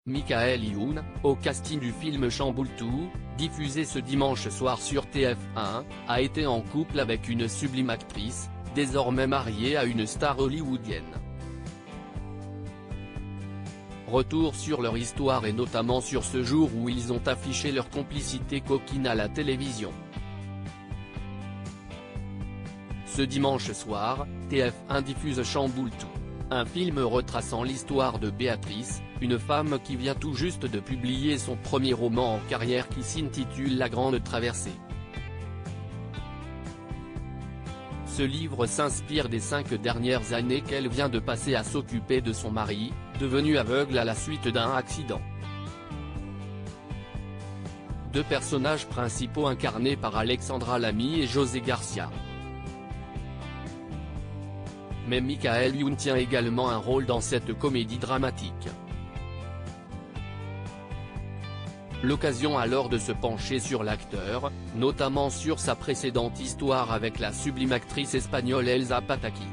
Michael Youn, au casting du film Chamboule Tout, diffusé ce dimanche soir sur TF1, a été en couple avec une sublime actrice, désormais mariée à une star hollywoodienne. Retour sur leur histoire et notamment sur ce jour où ils ont affiché leur complicité coquine à la télévision. Ce dimanche soir, TF1 diffuse Chamboule Tout, un film retraçant l'histoire de Béatrice, une femme qui vient tout juste de publier son premier roman en carrière qui s'intitule La Grande Traversée. Ce livre s'inspire des 5 dernières années qu'elle vient de passer à s'occuper de son mari, devenu aveugle à la suite d'un accident. Deux personnages principaux incarnés par Alexandra Lamy et José Garcia. Mais Michael Youn tient également un rôle dans cette comédie dramatique. L'occasion alors de se pencher sur l'acteur, notamment sur sa précédente histoire avec la sublime actrice espagnole Elsa Pataky.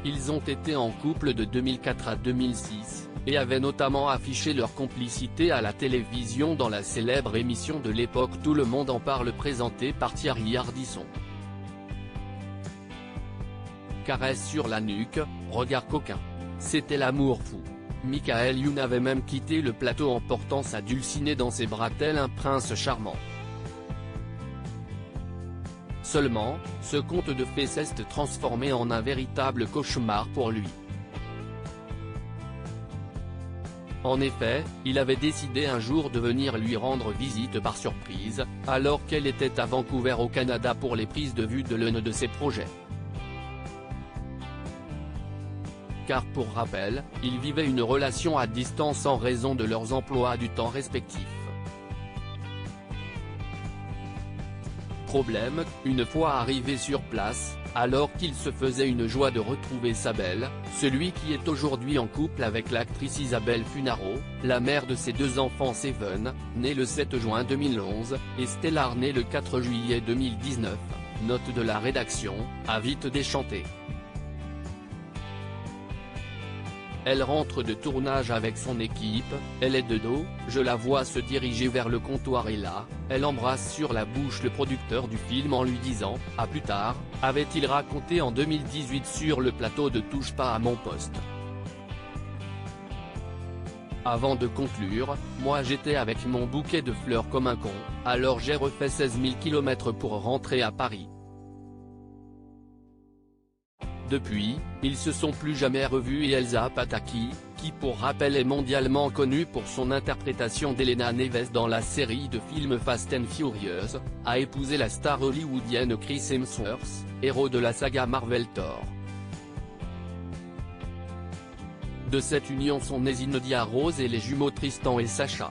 Ils ont été en couple de 2004 à 2006, et avaient notamment affiché leur complicité à la télévision dans la célèbre émission de l'époque Tout le monde en parle présentée par Thierry Ardisson. Caresse sur la nuque, regard coquin. C'était l'amour fou. Michael Youn avait même quitté le plateau en portant sa dulcinée dans ses bras tel un prince charmant. Seulement, ce conte de fées s'est transformé en un véritable cauchemar pour lui. En effet, il avait décidé un jour de venir lui rendre visite par surprise, alors qu'elle était à Vancouver au Canada pour les prises de vue de l'un de ses projets. Car pour rappel, ils vivaient une relation à distance en raison de leurs emplois du temps respectifs. Problème, une fois arrivé sur place, alors qu'il se faisait une joie de retrouver sa belle, celui qui est aujourd'hui en couple avec l'actrice Isabelle Funaro, la mère de ses 2 enfants Seven, né le 7 juin 2011, et Stellar né le 4 juillet 2019, note de la rédaction, a vite déchanté. Elle rentre de tournage avec son équipe, elle est de dos, je la vois se diriger vers le comptoir et là, elle embrasse sur la bouche le producteur du film en lui disant « À plus tard », avait-il raconté en 2018 sur le plateau de Touche pas à mon poste. Avant de conclure, moi j'étais avec mon bouquet de fleurs comme un con, alors j'ai refait 16 000 km pour rentrer à Paris. Depuis, ils se sont plus jamais revus et Elsa Pataky, qui pour rappel est mondialement connue pour son interprétation d'Elena Neves dans la série de films Fast and Furious, a épousé la star hollywoodienne Chris Hemsworth, héros de la saga Marvel Thor. De cette union sont nés Zynedia Rose et les jumeaux Tristan et Sacha.